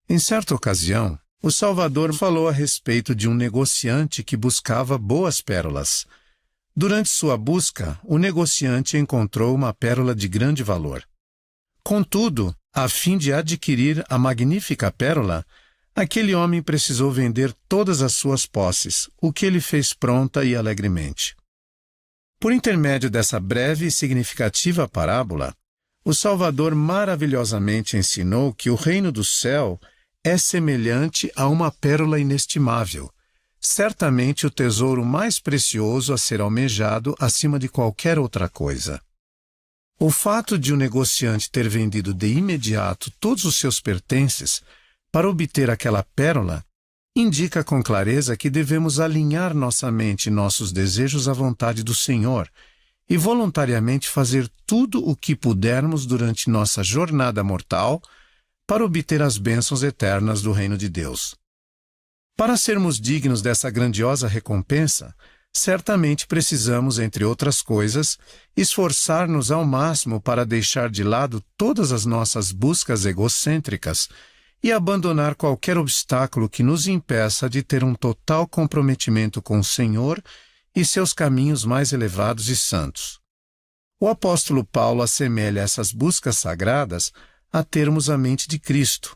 Em certa ocasião, o Salvador falou a respeito de um negociante que buscava boas pérolas. Durante sua busca, o negociante encontrou uma pérola de grande valor. Contudo, a fim de adquirir a magnífica pérola, aquele homem precisou vender todas as suas posses, o que ele fez pronta e alegremente. Por intermédio dessa breve e significativa parábola, o Salvador maravilhosamente ensinou que o reino do céu é semelhante a uma pérola inestimável, certamente o tesouro mais precioso a ser almejado acima de qualquer outra coisa. O fato de o negociante ter vendido de imediato todos os seus pertences para obter aquela pérola indica com clareza que devemos alinhar nossa mente e nossos desejos à vontade do Senhor e voluntariamente fazer tudo o que pudermos durante nossa jornada mortal para obter as bênçãos eternas do reino de Deus. Para sermos dignos dessa grandiosa recompensa, certamente precisamos, entre outras coisas, esforçar-nos ao máximo para deixar de lado todas as nossas buscas egocêntricas e abandonar qualquer obstáculo que nos impeça de ter um total comprometimento com o Senhor e seus caminhos mais elevados e santos. O apóstolo Paulo assemelha essas buscas sagradas a termos a mente de Cristo.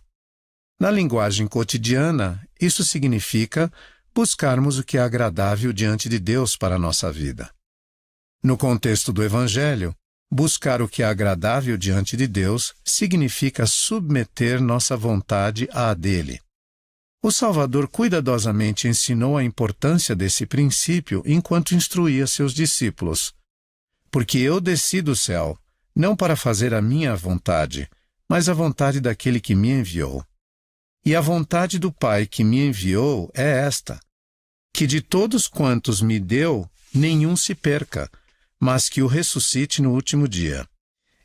Na linguagem cotidiana, isso significa buscarmos o que é agradável diante de Deus para a nossa vida. No contexto do Evangelho, buscar o que é agradável diante de Deus significa submeter nossa vontade à dele. O Salvador cuidadosamente ensinou a importância desse princípio enquanto instruía seus discípulos. Porque eu desci do céu, não para fazer a minha vontade, mas a vontade daquele que me enviou. E a vontade do Pai que me enviou é esta, que de todos quantos me deu, nenhum se perca, mas que o ressuscite no último dia.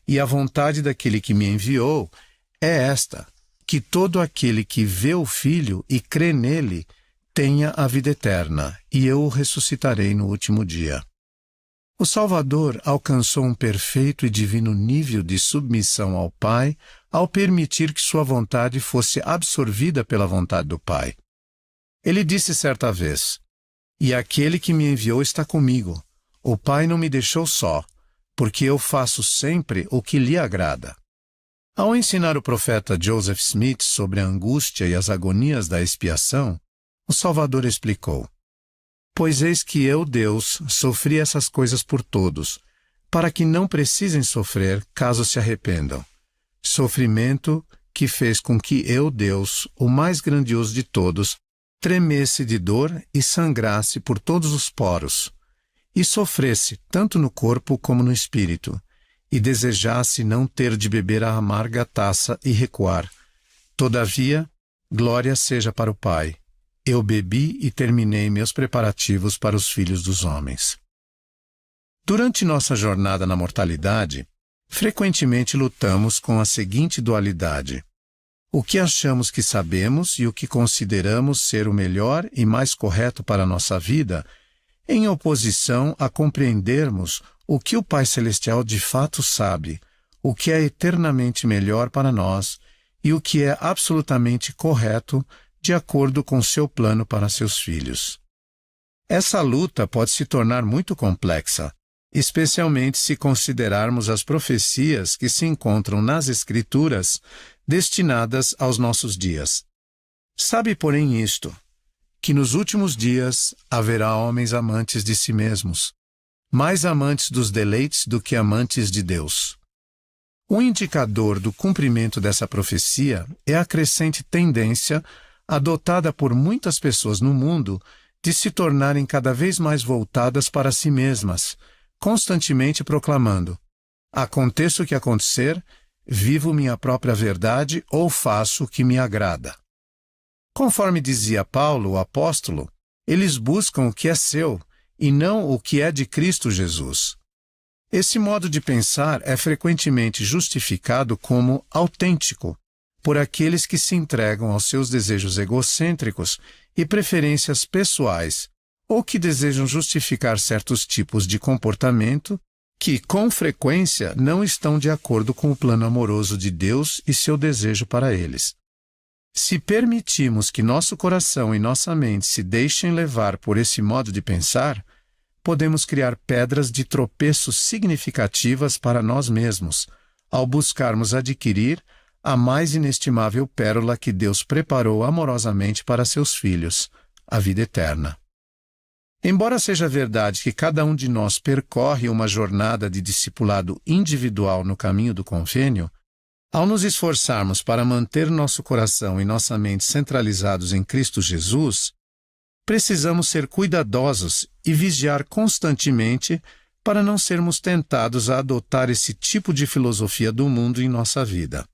E a vontade daquele que me enviou é esta, que todo aquele que vê o Filho e crê nele tenha a vida eterna, e eu o ressuscitarei no último dia. O Salvador alcançou um perfeito e divino nível de submissão ao Pai ao permitir que sua vontade fosse absorvida pela vontade do Pai. Ele disse certa vez: "E aquele que me enviou está comigo. O Pai não me deixou só, porque eu faço sempre o que lhe agrada." Ao ensinar o profeta Joseph Smith sobre a angústia e as agonias da expiação, o Salvador explicou: "Pois eis que eu, Deus, sofri essas coisas por todos, para que não precisem sofrer caso se arrependam. Sofrimento que fez com que eu, Deus, o mais grandioso de todos, tremesse de dor e sangrasse por todos os poros, e sofresse tanto no corpo como no espírito, e desejasse não ter de beber a amarga taça e recuar. Todavia, glória seja para o Pai. Eu bebi e terminei meus preparativos para os filhos dos homens." Durante nossa jornada na mortalidade, frequentemente lutamos com a seguinte dualidade: o que achamos que sabemos e o que consideramos ser o melhor e mais correto para a nossa vida, em oposição a compreendermos o que o Pai Celestial de fato sabe, o que é eternamente melhor para nós e o que é absolutamente correto de acordo com seu plano para seus filhos. Essa luta pode se tornar muito complexa, especialmente se considerarmos as profecias que se encontram nas Escrituras destinadas aos nossos dias. Sabe, porém, isto, que nos últimos dias haverá homens amantes de si mesmos, mais amantes dos deleites do que amantes de Deus. Um indicador do cumprimento dessa profecia é a crescente tendência adotada por muitas pessoas no mundo de se tornarem cada vez mais voltadas para si mesmas, constantemente proclamando: "Aconteça o que acontecer, vivo minha própria verdade ou faço o que me agrada." Conforme dizia Paulo, o apóstolo, eles buscam o que é seu e não o que é de Cristo Jesus. Esse modo de pensar é frequentemente justificado como autêntico por aqueles que se entregam aos seus desejos egocêntricos e preferências pessoais, ou que desejam justificar certos tipos de comportamento que, com frequência, não estão de acordo com o plano amoroso de Deus e seu desejo para eles. Se permitimos que nosso coração e nossa mente se deixem levar por esse modo de pensar, podemos criar pedras de tropeço significativas para nós mesmos, ao buscarmos adquirir a mais inestimável pérola que Deus preparou amorosamente para seus filhos, a vida eterna. Embora seja verdade que cada um de nós percorre uma jornada de discipulado individual no caminho do convênio, ao nos esforçarmos para manter nosso coração e nossa mente centralizados em Cristo Jesus, precisamos ser cuidadosos e vigiar constantemente para não sermos tentados a adotar esse tipo de filosofia do mundo em nossa vida.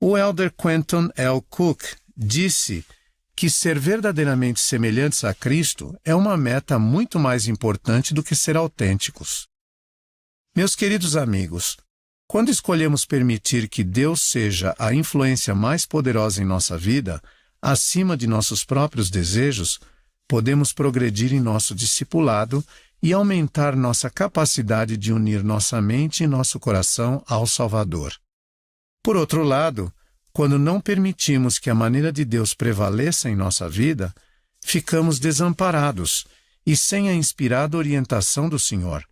O elder Quentin L. Cook disse que ser verdadeiramente semelhantes a Cristo é uma meta muito mais importante do que ser autênticos. Meus queridos amigos, quando escolhemos permitir que Deus seja a influência mais poderosa em nossa vida, acima de nossos próprios desejos, podemos progredir em nosso discipulado e aumentar nossa capacidade de unir nossa mente e nosso coração ao Salvador. Por outro lado, quando não permitimos que a maneira de Deus prevaleça em nossa vida, ficamos desamparados e sem a inspirada orientação do Senhor.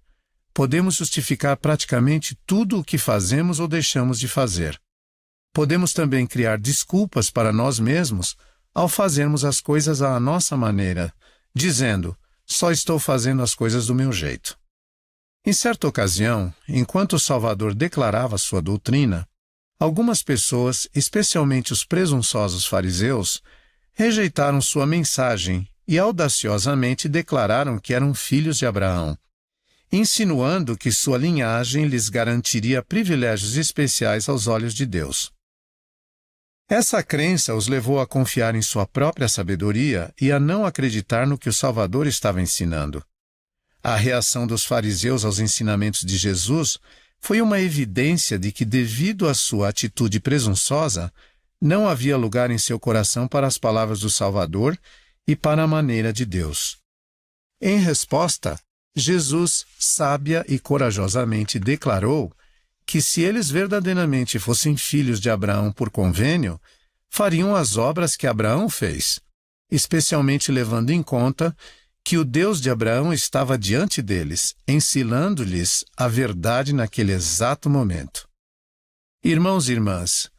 Podemos justificar praticamente tudo o que fazemos ou deixamos de fazer. Podemos também criar desculpas para nós mesmos ao fazermos as coisas à nossa maneira, dizendo, só estou fazendo as coisas do meu jeito. Em certa ocasião, enquanto o Salvador declarava sua doutrina, algumas pessoas, especialmente os presunçosos fariseus, rejeitaram sua mensagem e audaciosamente declararam que eram filhos de Abraão, insinuando que sua linhagem lhes garantiria privilégios especiais aos olhos de Deus. Essa crença os levou a confiar em sua própria sabedoria e a não acreditar no que o Salvador estava ensinando. A reação dos fariseus aos ensinamentos de Jesus foi uma evidência de que, devido à sua atitude presunçosa, não havia lugar em seu coração para as palavras do Salvador e para a maneira de Deus. Em resposta, Jesus, sábia e corajosamente, declarou que se eles verdadeiramente fossem filhos de Abraão por convênio, fariam as obras que Abraão fez, especialmente levando em conta que o Deus de Abraão estava diante deles, ensinando-lhes a verdade naquele exato momento. Irmãos e irmãs,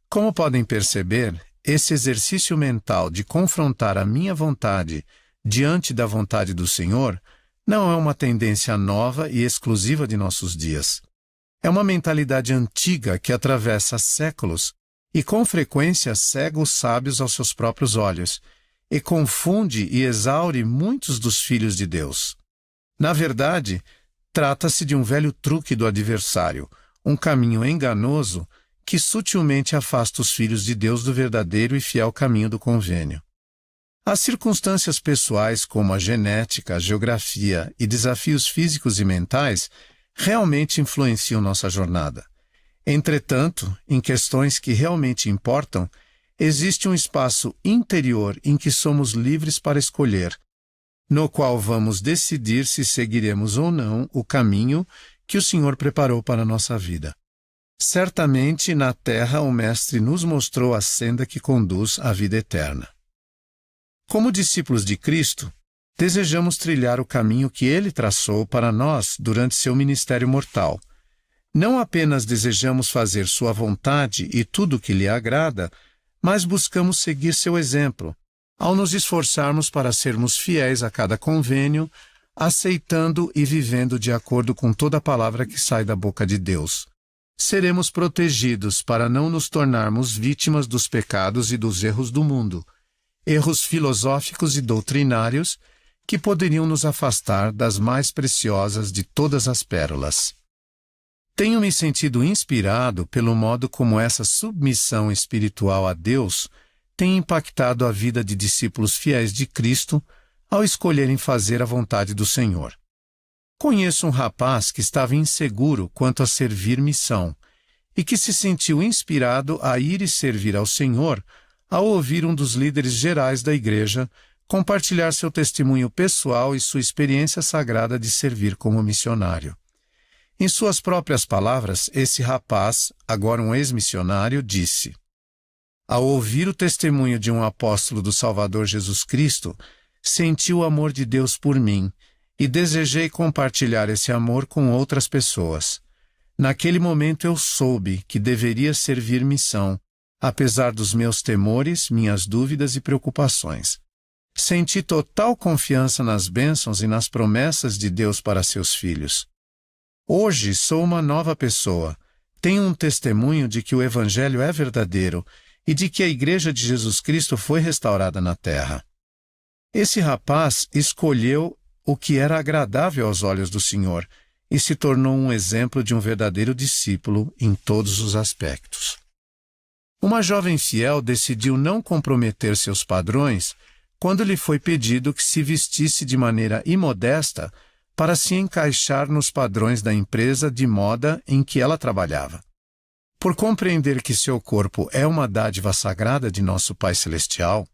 como podem perceber, esse exercício mental de confrontar a minha vontade diante da vontade do Senhor não é uma tendência nova e exclusiva de nossos dias. É uma mentalidade antiga que atravessa séculos e com frequência cega os sábios aos seus próprios olhos e confunde e exaure muitos dos filhos de Deus. Na verdade, trata-se de um velho truque do adversário, um caminho enganoso que sutilmente afasta os filhos de Deus do verdadeiro e fiel caminho do convênio. As circunstâncias pessoais como a genética, a geografia e desafios físicos e mentais realmente influenciam nossa jornada. Entretanto, em questões que realmente importam, existe um espaço interior em que somos livres para escolher, no qual vamos decidir se seguiremos ou não o caminho que o Senhor preparou para a nossa vida. Certamente, na terra, o Mestre nos mostrou a senda que conduz à vida eterna. Como discípulos de Cristo, desejamos trilhar o caminho que Ele traçou para nós durante seu ministério mortal. Não apenas desejamos fazer sua vontade e tudo o que lhe agrada, mas buscamos seguir seu exemplo, ao nos esforçarmos para sermos fiéis a cada convênio, aceitando e vivendo de acordo com toda a palavra que sai da boca de Deus. Seremos protegidos para não nos tornarmos vítimas dos pecados e dos erros do mundo, erros filosóficos e doutrinários que poderiam nos afastar das mais preciosas de todas as pérolas. Tenho me sentido inspirado pelo modo como essa submissão espiritual a Deus tem impactado a vida de discípulos fiéis de Cristo ao escolherem fazer a vontade do Senhor. Conheço um rapaz que estava inseguro quanto a servir missão e que se sentiu inspirado a ir e servir ao Senhor ao ouvir um dos líderes gerais da igreja compartilhar seu testemunho pessoal e sua experiência sagrada de servir como missionário. Em suas próprias palavras, esse rapaz, agora um ex-missionário, disse: Ao ouvir o testemunho de um apóstolo do Salvador Jesus Cristo, senti o amor de Deus por mim e desejei compartilhar esse amor com outras pessoas. Naquele momento eu soube que deveria servir missão, apesar dos meus temores, minhas dúvidas e preocupações. Senti total confiança nas bênçãos e nas promessas de Deus para seus filhos. Hoje sou uma nova pessoa. Tenho um testemunho de que o Evangelho é verdadeiro e de que a Igreja de Jesus Cristo foi restaurada na terra. Esse rapaz escolheu o que era agradável aos olhos do Senhor e se tornou um exemplo de um verdadeiro discípulo em todos os aspectos. Uma jovem fiel decidiu não comprometer seus padrões quando lhe foi pedido que se vestisse de maneira imodesta para se encaixar nos padrões da empresa de moda em que ela trabalhava. Por compreender que seu corpo é uma dádiva sagrada de nosso Pai Celestial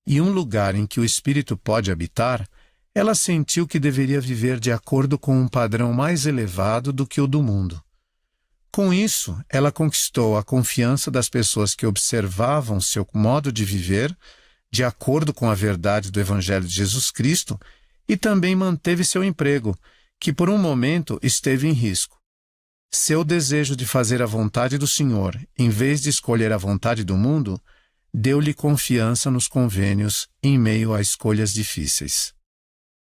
e um lugar em que o Espírito pode habitar, ela sentiu que deveria viver de acordo com um padrão mais elevado do que o do mundo. Com isso, ela conquistou a confiança das pessoas que observavam seu modo de viver, de acordo com a verdade do Evangelho de Jesus Cristo, e também manteve seu emprego, que por um momento esteve em risco. Seu desejo de fazer a vontade do Senhor, em vez de escolher a vontade do mundo, deu-lhe confiança nos convênios em meio a escolhas difíceis.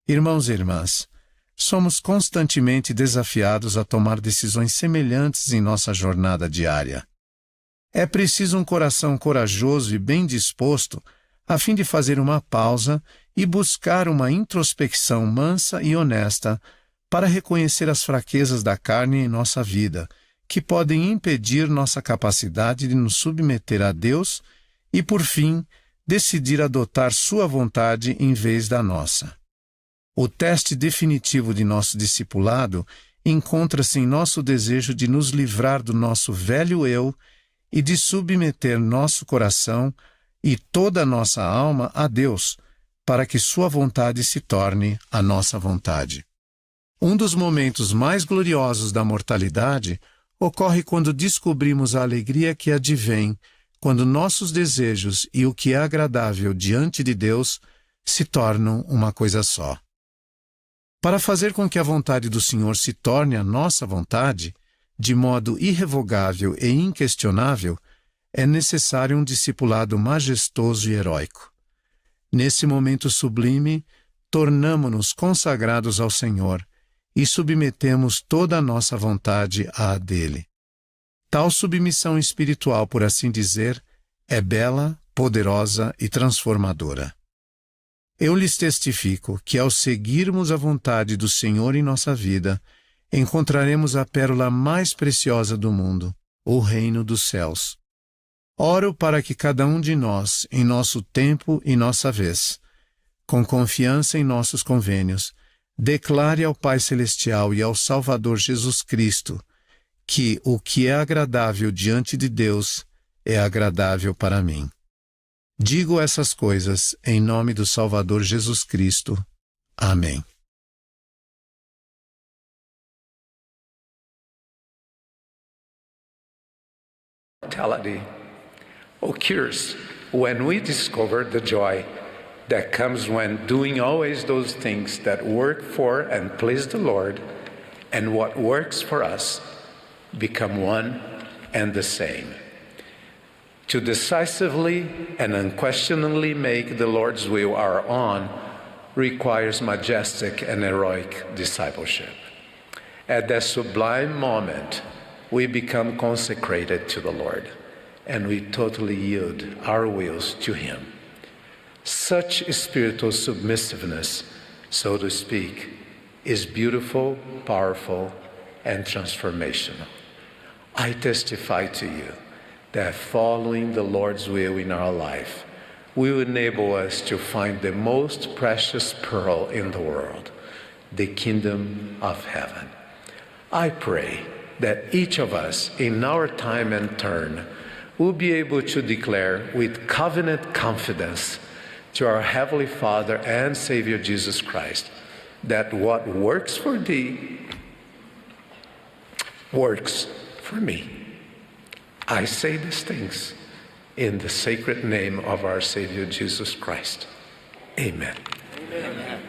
Irmãos e irmãs, somos constantemente desafiados a tomar decisões semelhantes em nossa jornada diária. É preciso um coração corajoso e bem disposto a fim de fazer uma pausa e buscar uma introspecção mansa e honesta para reconhecer as fraquezas da carne em nossa vida, que podem impedir nossa capacidade de nos submeter a Deus e, por fim, decidir adotar sua vontade em vez da nossa. O teste definitivo de nosso discipulado encontra-se em nosso desejo de nos livrar do nosso velho eu e de submeter nosso coração e toda a nossa alma a Deus, para que sua vontade se torne a nossa vontade. Um dos momentos mais gloriosos da mortalidade ocorre quando descobrimos a alegria que advém quando nossos desejos e o que é agradável diante de Deus se tornam uma coisa só. Para fazer com que a vontade do Senhor se torne a nossa vontade, de modo irrevogável e inquestionável, é necessário um discipulado majestoso e heróico. Nesse momento sublime, tornamo-nos consagrados ao Senhor e submetemos toda a nossa vontade à dele. Tal submissão espiritual, por assim dizer, é bela, poderosa e transformadora. Eu lhes testifico que, ao seguirmos a vontade do Senhor em nossa vida, encontraremos a pérola mais preciosa do mundo, o reino dos céus. Oro para que cada um de nós, em nosso tempo e nossa vez, com confiança em nossos convênios, declare ao Pai Celestial e ao Salvador Jesus Cristo que o que é agradável diante de Deus é agradável para mim. Digo essas coisas em nome do Salvador Jesus Cristo. Amém. Mortality occurs when we discover the joy that comes when doing always those things that work for and please the Lord, and what works for us become one and the same. To decisively and unquestioningly make the Lord's will our own requires majestic and heroic discipleship. At that sublime moment, we become consecrated to the Lord, and we totally yield our wills to Him. Such spiritual submissiveness, so to speak, is beautiful, powerful, and transformational. I testify to you that following the Lord's will in our life will enable us to find the most precious pearl in the world, the kingdom of heaven. I pray that each of us, in our time and turn, will be able to declare with covenant confidence to our Heavenly Father and Savior Jesus Christ that what works for thee works for me. I say these things in the sacred name of our Savior Jesus Christ. Amen. Amen.